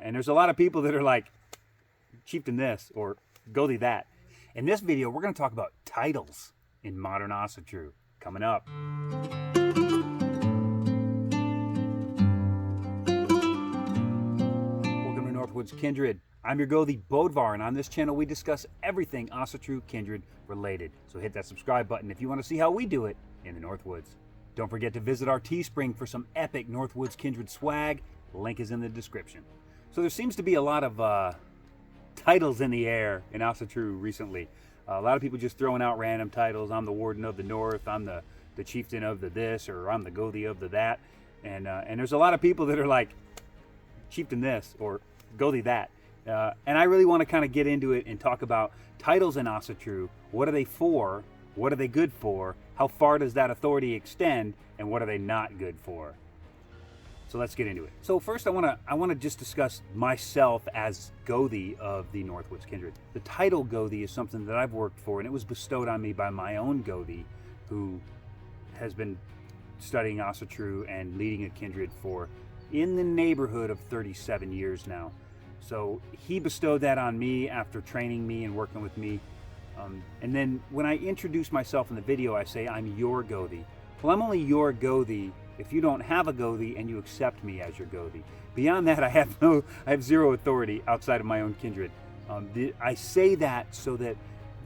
And there's a lot of people that are like, chieftain this or gothi that. In this video, we're going to talk about titles in modern Asatru. Coming up. Welcome to Northwoods Kindred. I'm your gothi Bodvar, and on this channel we discuss everything Asatru Kindred related. So hit that subscribe button if you want to see how we do it in the Northwoods. Don't forget to visit our Teespring for some epic Northwoods Kindred swag. The link is in the description. So there seems to be a lot of titles in the air in Asatru recently. A lot of people just throwing out random titles. I'm the Warden of the North, I'm the Chieftain of the this, or I'm the Gothi of the that. And there's a lot of people that are like, Chieftain this, or Gothi that. And I really want to kind of get into it and talk about titles in Asatru. What are they for? What are they good for? How far does that authority extend? And what are they not good for? So let's get into it. So first I want to just discuss myself as Gothi of the Northwoods Kindred. The title Gothi is something that I've worked for, and it was bestowed on me by my own Gothi, who has been studying Asatru and leading a kindred for in the neighborhood of 37 years now. So he bestowed that on me after training me and working with me. And then when I introduce myself in the video, I say I'm your Gothi. Well, I'm only your Gothi if you don't have a Gothi and you accept me as your Gothi. Beyond that, I have zero authority outside of my own kindred. I say that so that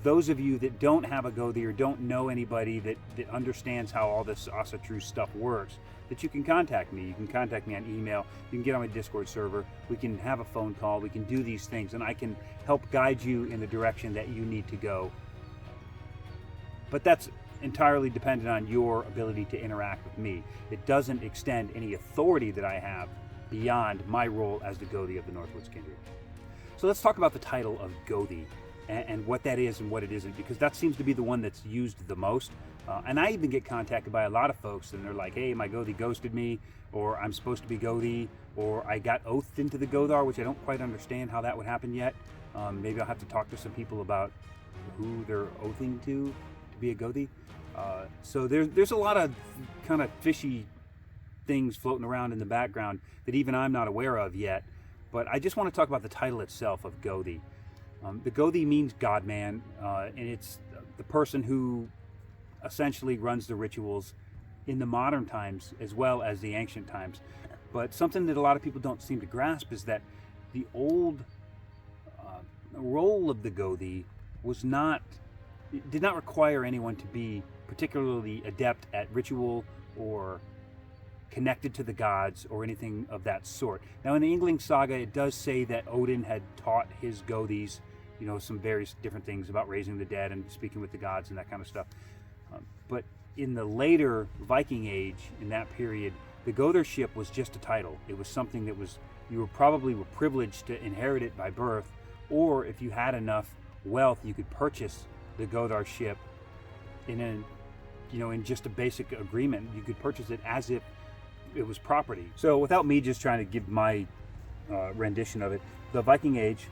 those of you that don't have a Gothi or don't know anybody that understands how all this Asatru stuff works, that you can contact me. You can contact me on email. You can get on my Discord server. We can have a phone call. We can do these things, and I can help guide you in the direction that you need to go. But that's entirely dependent on your ability to interact with me. It doesn't extend any authority that I have beyond my role as the Gothi of the Northwoods Kindred. So let's talk about the title of Gothi and what that is and what it isn't, because that seems to be the one that's used the most. And I even get contacted by a lot of folks, and they're like, hey, my Gothi ghosted me, or I'm supposed to be Gothi, or I got oathed into the Gothar, which I don't quite understand how that would happen yet. Maybe I'll have to talk to some people about who they're oathing to be a Gothi. So there's a lot of kind of fishy things floating around in the background that even I'm not aware of yet. But I just want to talk about the title itself of Gothi. The Gothi means God-man, and it's the person who essentially runs the rituals in the modern times as well as the ancient times. But something that a lot of people don't seem to grasp is that the old role of the Gothi did not require anyone to be particularly adept at ritual or connected to the gods or anything of that sort. Now in the Yngling Saga, it does say that Odin had taught his Gothis, some various different things about raising the dead and speaking with the gods and that kind of stuff. But in the later Viking age, in that period, the Gotharship was just a title. It was something that you were privileged to inherit it by birth, or if you had enough wealth, you could purchase the Gotharship in just a basic agreement. You could purchase it as if it was property. So without me just trying to give my rendition of it, the Viking Age,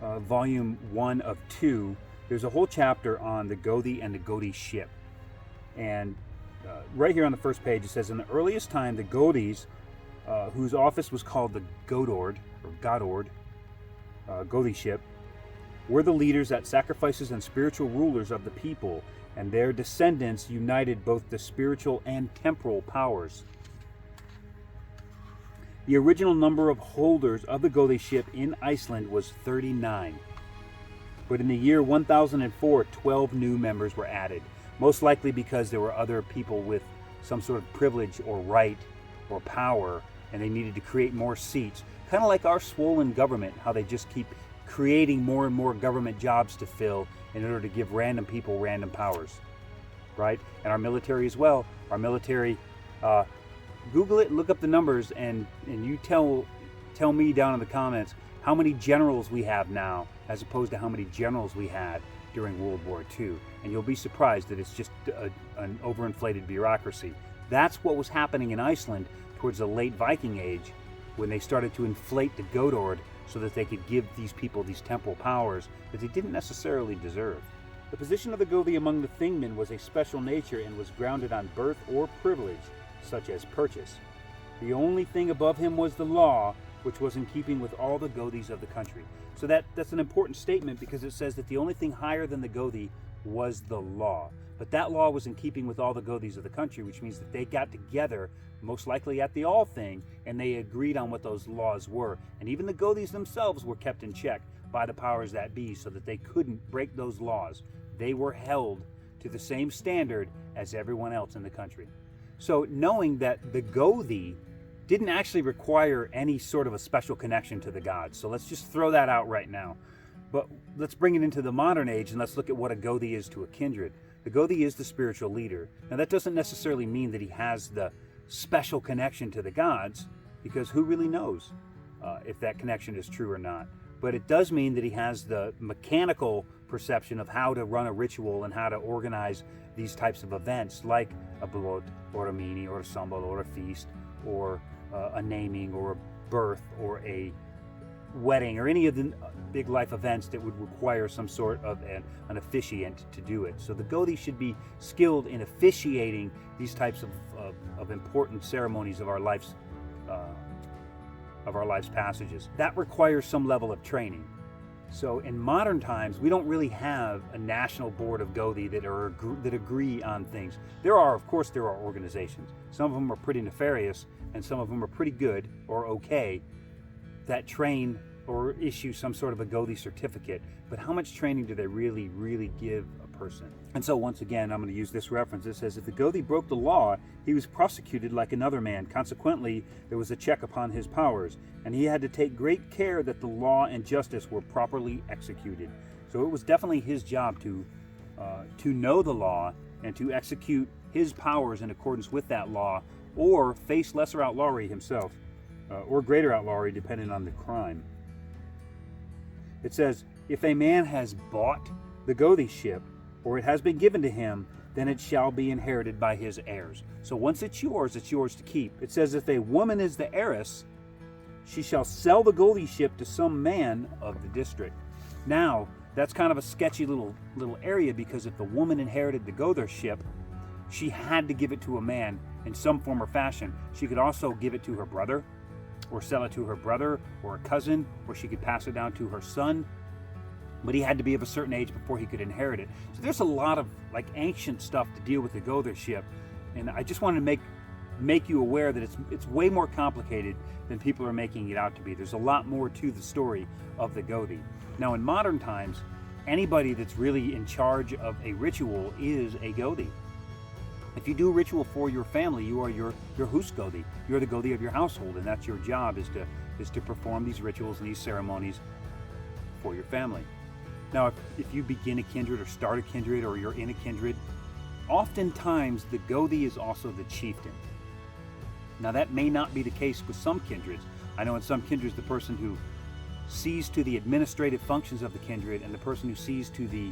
volume 1 of 2, there's a whole chapter on the Gothi and the Gothi ship. And right here on the first page, it says, in the earliest time, the Gothis, whose office was called the Godord, or Godord, Gothi ship, were the leaders at sacrifices and spiritual rulers of the people, and their descendants united both the spiritual and temporal powers. The original number of holders of the Gothi ship in Iceland was 39. But in the year 1004, 12 new members were added, most likely because there were other people with some sort of privilege or right or power, and they needed to create more seats. Kind of like our swollen government, how they just keep creating more and more government jobs to fill in order to give random people random powers, right? And our military as well. Our military, Google it, look up the numbers, and you tell me down in the comments how many generals we have now as opposed to how many generals we had during World War II. And you'll be surprised that it's just an overinflated bureaucracy. That's what was happening in Iceland towards the late Viking Age, when they started to inflate the Godord so that they could give these people these temporal powers that they didn't necessarily deserve. The position of the Gothi among the Thingmen was a special nature and was grounded on birth or privilege, such as purchase. The only thing above him was the law, which was in keeping with all the gothis of the country. So that's an important statement, because it says that the only thing higher than the gothi was the law. But that law was in keeping with all the gothis of the country, which means that they got together, most likely at the all thing, and they agreed on what those laws were. And even the gothis themselves were kept in check by the powers that be, so that they couldn't break those laws. They were held to the same standard as everyone else in the country. So knowing that the gothi didn't actually require any sort of a special connection to the gods. So let's just throw that out right now. But let's bring it into the modern age, and let's look at what a gothi is to a kindred. The gothi is the spiritual leader. Now that doesn't necessarily mean that he has the special connection to the gods, because who really knows if that connection is true or not. But it does mean that he has the mechanical perception of how to run a ritual and how to organize these types of events, like a blot, or a mini, or a sambal, or a feast, or a naming, or a birth, or a wedding, or any of the big life events that would require some sort of an officiant to do it. So the gothi should be skilled in officiating these types of important ceremonies of our life's passages. That requires some level of training. So in modern times, we don't really have a national board of gothi that agree on things. There are organizations. Some of them are pretty nefarious, and some of them are pretty good or okay, that train or issue some sort of a gothi certificate. But how much training do they really give a person? And so once again, I'm going to use this reference. It says, if the gothi broke the law, he was prosecuted like another man. Consequently, there was a check upon his powers, and he had to take great care that the law and justice were properly executed. So it was definitely his job to know the law and to execute his powers in accordance with that law, or face lesser outlawry himself, or greater outlawry, depending on the crime. It says, if a man has bought the gothiship, or it has been given to him, then it shall be inherited by his heirs. So once it's yours to keep. It says, if a woman is the heiress, she shall sell the gothiship to some man of the district. Now, that's kind of a sketchy little area, because if the woman inherited the gothiship, she had to give it to a man in some form or fashion. She could also give it to her brother, or sell it to her brother or a cousin, or she could pass it down to her son. But he had to be of a certain age before he could inherit it. So there's a lot of ancient stuff to deal with the gothiship, and I just wanted to make you aware that it's way more complicated than people are making it out to be. There's a lot more to the story of the gothi. Now in modern times, anybody that's really in charge of a ritual is a gothi. If you do a ritual for your family, you are your hus gothi. You're the gothi of your household, and that's your job, is to perform these rituals and these ceremonies for your family. Now, if you begin a kindred or start a kindred, or you're in a kindred, oftentimes the gothi is also the chieftain. Now that may not be the case with some kindreds. I know in some kindreds, the person who sees to the administrative functions of the kindred and the person who sees to the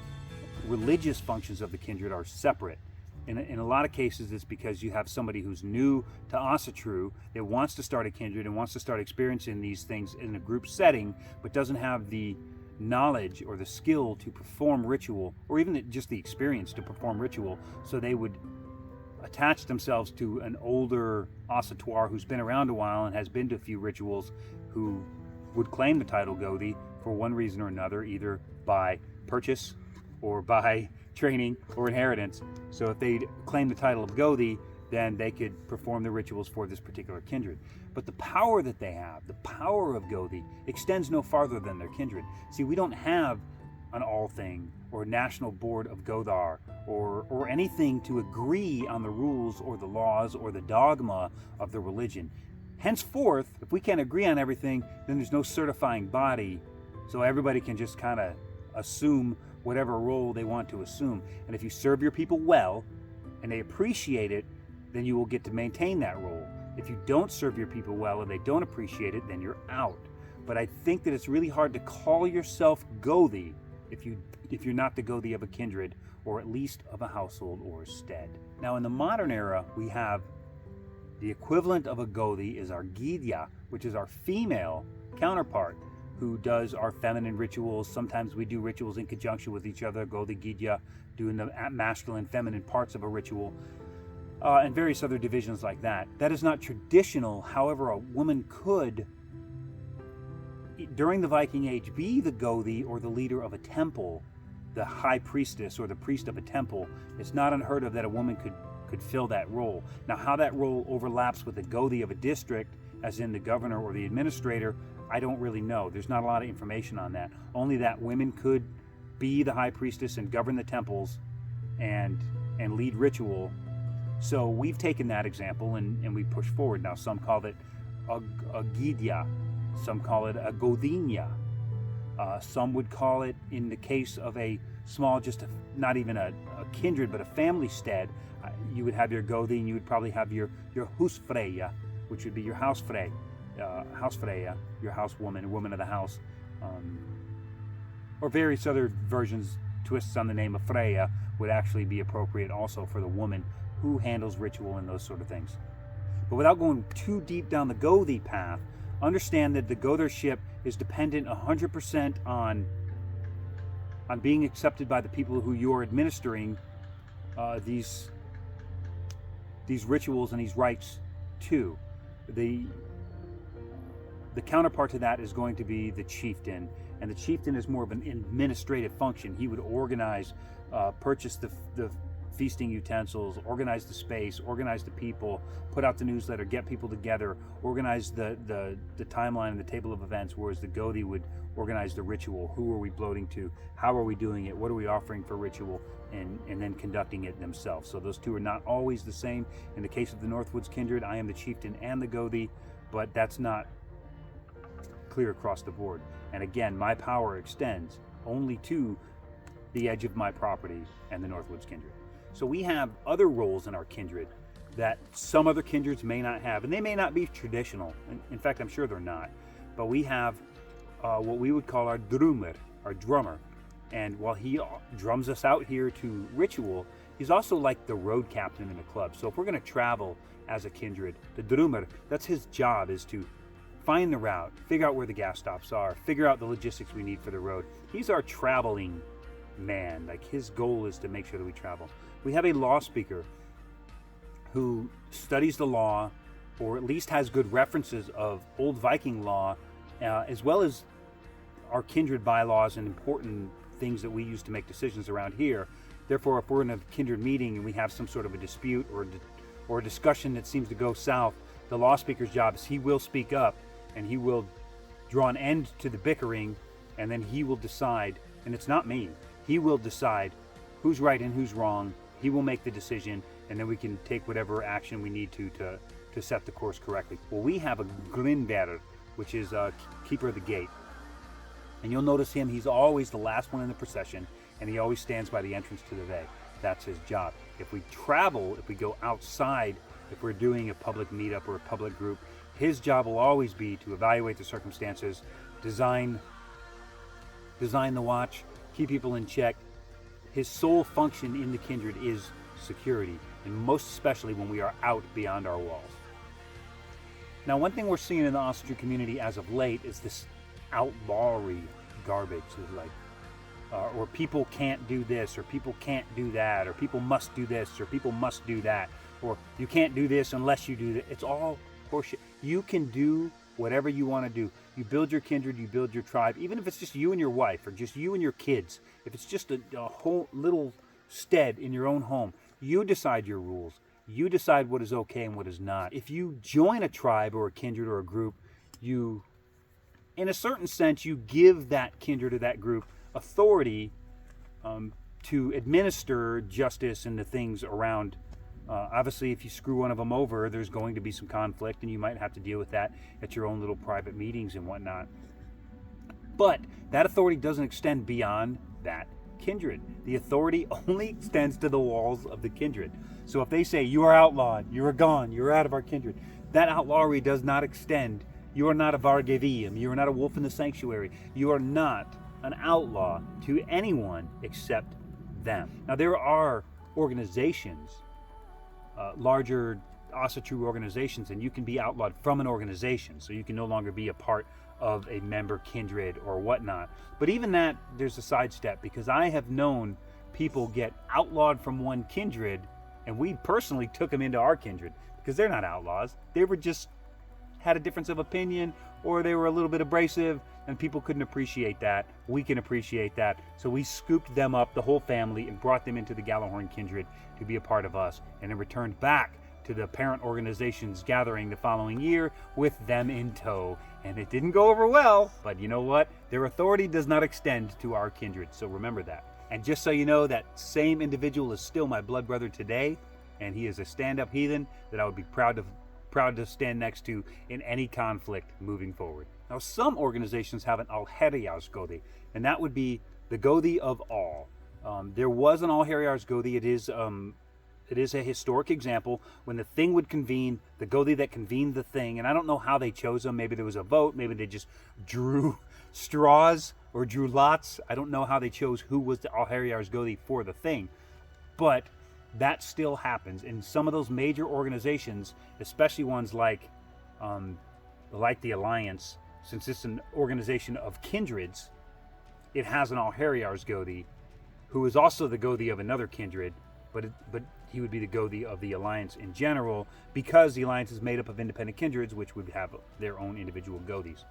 religious functions of the kindred are separate. In a lot of cases, it's because you have somebody who's new to Asatru that wants to start a kindred and wants to start experiencing these things in a group setting, but doesn't have the knowledge or the skill to perform ritual, or even just the experience to perform ritual. So they would attach themselves to an older Asatru who's been around a while and has been to a few rituals, who would claim the title gothi for one reason or another, either by purchase or by training or inheritance. So if they claim the title of gothi, then they could perform the rituals for this particular kindred. But the power that they have, the power of gothi, extends no farther than their kindred. See, we don't have an all thing or national board of gothar or anything to agree on the rules or the laws or the dogma of the religion. Henceforth, if we can't agree on everything, then there's no certifying body, so everybody can just kind of assume whatever role they want to assume. And if you serve your people well and they appreciate it, then you will get to maintain that role. If you don't serve your people well and they don't appreciate it, then you're out. But I think that it's really hard to call yourself gothi if you're not the gothi of a kindred, or at least of a household or a stead. Now in the modern era, we have the equivalent of a gothi is our gidya, which is our female counterpart, who does our feminine rituals. Sometimes we do rituals in conjunction with each other, gothi gidya, doing the masculine, feminine parts of a ritual, and various other divisions like that. That is not traditional. However, a woman could during the Viking Age, be the gothi or the leader of a temple, the high priestess or the priest of a temple. It's not unheard of that a woman could fill that role. Now, how that role overlaps with the gothi of a district, as in the governor or the administrator, I don't really know. There's not a lot of information on that. Only that women could be the high priestess and govern the temples and lead ritual. So we've taken that example and we push forward. Now, some call it a gidya, some call it a gothinya. Some would call it, in the case of a small, not even a kindred, but a family stead, you would have your gothi, and you would probably have your husfreyja, which would be your housefrey, housefreyja, your housewoman, woman of the house, or various other versions, twists on the name of Freya would actually be appropriate also for the woman who handles ritual and those sort of things. But without going too deep down the gothi path, understand that the gothership is dependent 100% on being accepted by the people who you're administering these rituals and these rites to. The counterpart to that is going to be the chieftain, and the chieftain is more of an administrative function. He would organize, purchase the feasting utensils, organize the space, organize the people, put out the newsletter, get people together, organize the timeline and the table of events, whereas the gothi would organize the ritual. Who are we bloating to? How are we doing it? What are we offering for ritual? And then conducting it themselves. So those two are not always the same. In the case of the Northwoods Kindred, I am the chieftain and the gothi, but that's not clear across the board. And again, my power extends only to the edge of my property and the Northwoods Kindred. So we have other roles in our kindred that some other kindreds may not have, and they may not be traditional. In fact, I'm sure they're not. But we have what we would call our drummer, our drummer. And while he drums us out here to ritual, he's also like the road captain in the club. So if we're going to travel as a kindred, the drummer, that's his job, is to find the route, figure out where the gas stops are, figure out the logistics we need for the road. He's our traveling man. Like, his goal is to make sure that we travel. We have a law speaker who studies the law, or at least has good references of old Viking law, as well as our kindred bylaws and important things that we use to make decisions around here. Therefore, if we're in a kindred meeting and we have some sort of a dispute or a discussion that seems to go south, the law speaker's job is he will speak up and he will draw an end to the bickering, and then he will decide, and it's not me, he will decide who's right and who's wrong. He will make the decision, and then we can take whatever action we need to set the course correctly. Well, we have a Grinbearer, which is a keeper of the gate. And you'll notice him, he's always the last one in the procession, and he always stands by the entrance to the Ve. That's his job. If we travel, if we go outside, if we're doing a public meetup or a public group, his job will always be to evaluate the circumstances, design the watch, keep people in check. His sole function in the kindred is security, and most especially when we are out beyond our walls. Now, one thing we're seeing in the Asatru community as of late is this outlawry garbage. It's like, or people can't do this, or people can't do that, or people must do this, or people must do that, or you can't do this unless you do that. It's all horseshit. You can do whatever you want to do. You build your kindred, you build your tribe, even if it's just you and your wife, or just you and your kids. If it's just a whole little stead in your own home, you decide your rules. You decide what is okay and what is not. If you join a tribe or a kindred or a group, you, in a certain sense, you give that kindred or that group authority to administer justice and the things around. Obviously, if you screw one of them over, there's going to be some conflict, and you might have to deal with that at your own little private meetings and whatnot. But that authority doesn't extend beyond that kindred. The authority only extends to the walls of the kindred. So if they say, you are outlawed, you are gone, you're out of our kindred, that outlawry does not extend. You are not a Vargavium, you are not a wolf in the sanctuary, you are not an outlaw to anyone except them. Now, there are organizations, larger Asatru organizations, and you can be outlawed from an organization, so you can no longer be a part of a member kindred or whatnot. But even that, there's a sidestep, because I have known people get outlawed from one kindred, and we personally took them into our kindred, because they're not outlaws. They were just had a difference of opinion, or they were a little bit abrasive, and people couldn't appreciate that. We can appreciate that. So we scooped them up, the whole family, and brought them into the Gallahorn Kindred to be a part of us, and then returned back to the parent organization's gathering the following year with them in tow. And it didn't go over well, but you know what? Their authority does not extend to our kindred, so remember that. And just so you know, that same individual is still my blood brother today, and he is a stand-up heathen that I would be proud to stand next to in any conflict moving forward. Now, some organizations have an Alherias gothi, and that would be the gothi of all. There was an Alherias gothi. It is a historic example when the thing would convene, the gothi that convened the thing, and I don't know how they chose them. Maybe there was a vote, maybe they just drew straws or drew lots. I don't know how they chose who was the Alherias gothi for the thing, but that still happens in some of those major organizations, especially ones like the Alliance. Since it's an organization of kindreds, it has an Alherias gothi, who is also the gothi of another kindred, but he would be the gothi of the Alliance in general, because the Alliance is made up of independent kindreds, which would have their own individual gothis.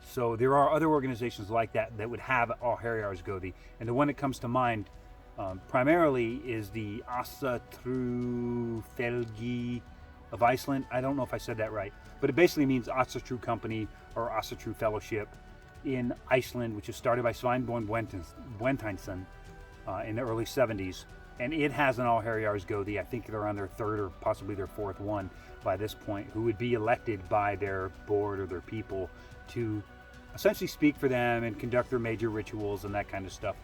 So there are other organizations like that that would have Alherias gothi, and the one that comes to mind primarily is the Asatru Felgi of Iceland. I don't know if I said that right, but it basically means Asatru Company or Asatru Fellowship in Iceland, which was started by Sveinborn Bwentinsson in the early 70s. And it has an Alherias gothi. I think they're on their third or possibly their fourth one by this point, who would be elected by their board or their people to essentially speak for them and conduct their major rituals and that kind of stuff.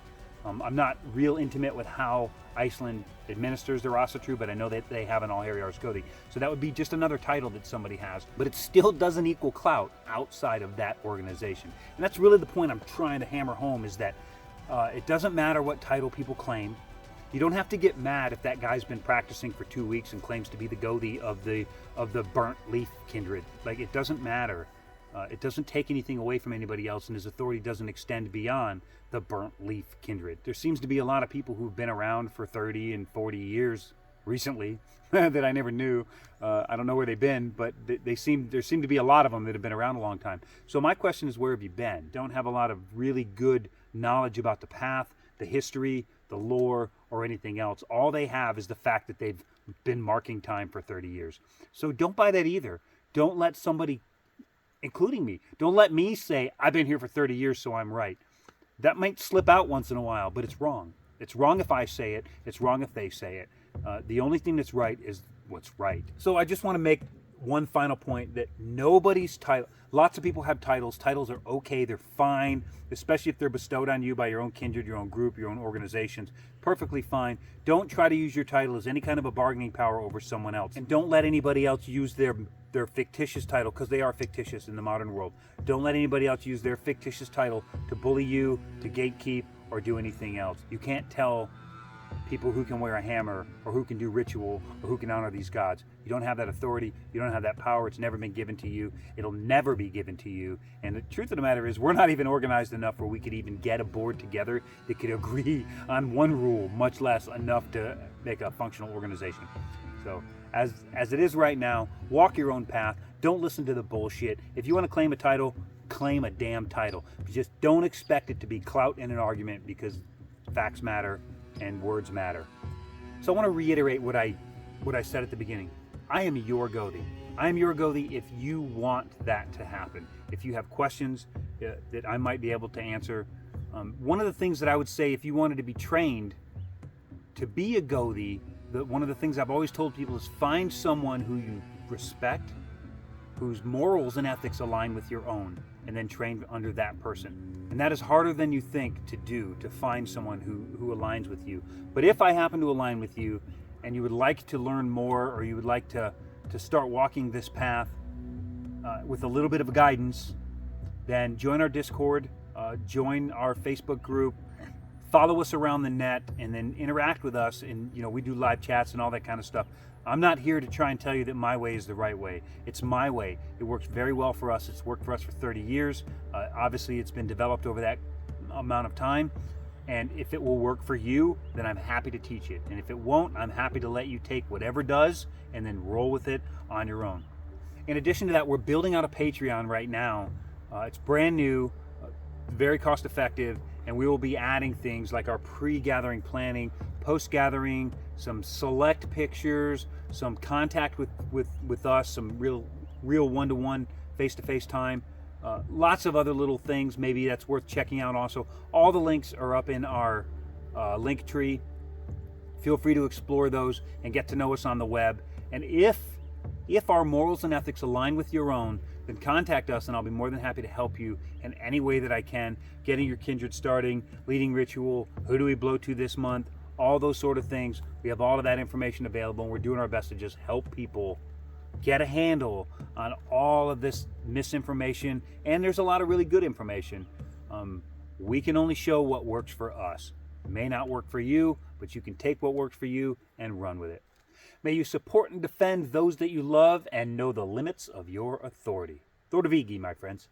I'm not real intimate with how Iceland administers their Asatru, but I know that they have an Alherias gothi. So that would be just another title that somebody has, but it still doesn't equal clout outside of that organization. And that's really the point I'm trying to hammer home, is that it doesn't matter what title people claim. You don't have to get mad if that guy's been practicing for 2 weeks and claims to be the gothi of the burnt leaf kindred. Like, it doesn't matter. It doesn't take anything away from anybody else, and his authority doesn't extend beyond the burnt leaf kindred. There seems to be a lot of people who've been around for 30 and 40 years recently that I never knew. I don't know where they've been, but there seem to be a lot of them that have been around a long time. So my question is, where have you been? Don't have a lot of really good knowledge about the path, the history, the lore, or anything else. All they have is the fact that they've been marking time for 30 years. So don't buy that either. Don't let somebody, including me, don't let me say, I've been here for 30 years, so I'm right. That might slip out once in a while, but it's wrong. It's wrong if I say it. It's wrong if they say it. The only thing that's right is what's right. So I just want to make one final point, that nobody's title, lots of people have titles. Titles are okay, they're fine, especially if they're bestowed on you by your own kindred, your own group, your own organizations. Perfectly fine. Don't try to use your title as any kind of a bargaining power over someone else. And don't let anybody else use their fictitious title, because they are fictitious in the modern world. Don't let anybody else use their fictitious title to bully you, to gatekeep, or do anything else. You can't tell people who can wear a hammer, or who can do ritual, or who can honor these gods. You don't have that authority. You don't have that power. It's never been given to you. It'll never be given to you. And the truth of the matter is, we're not even organized enough where we could even get a board together that could agree on one rule, much less enough to make a functional organization. So as it is right now, walk your own path. Don't listen to the bullshit. If you want to claim a title, claim a damn title. Just don't expect it to be clout in an argument, because facts matter and words matter. So I want to reiterate what I said at the beginning. I am your gothi. I am your gothi if you want that to happen. If you have questions that I might be able to answer. One of the things that I would say, if you wanted to be trained to be a gothi, one of the things I've always told people is, find someone who you respect, whose morals and ethics align with your own, and then train under that person. And that is harder than you think to do, to find someone who aligns with you. But if I happen to align with you, and you would like to learn more, or you would like to start walking this path with a little bit of guidance, then join our Discord, join our Facebook group, follow us around the net, and then interact with us. And we do live chats and all that kind of stuff. I'm not here to try and tell you that my way is the right way. It's my way. It works very well for us. It's worked for us for 30 years. Obviously, it's been developed over that amount of time. And if it will work for you, then I'm happy to teach it. And if it won't, I'm happy to let you take whatever does and then roll with it on your own. In addition to that, we're building out a Patreon right now. It's brand new, very cost effective, and we will be adding things like our pre-gathering planning, post-gathering, some select pictures, some contact with us, some real one-to-one, face-to-face time, lots of other little things maybe that's worth checking out also. All the links are up in our link tree. Feel free to explore those and get to know us on the web. And if our morals and ethics align with your own, then contact us and I'll be more than happy to help you in any way that I can. Getting your kindred starting, leading ritual, who do we blow to this month, all those sort of things. We have all of that information available, and we're doing our best to just help people get a handle on all of this misinformation. And there's a lot of really good information. We can only show what works for us. It may not work for you, but you can take what works for you and run with it. May you support and defend those that you love and know the limits of your authority. Thor Vigi, my friends.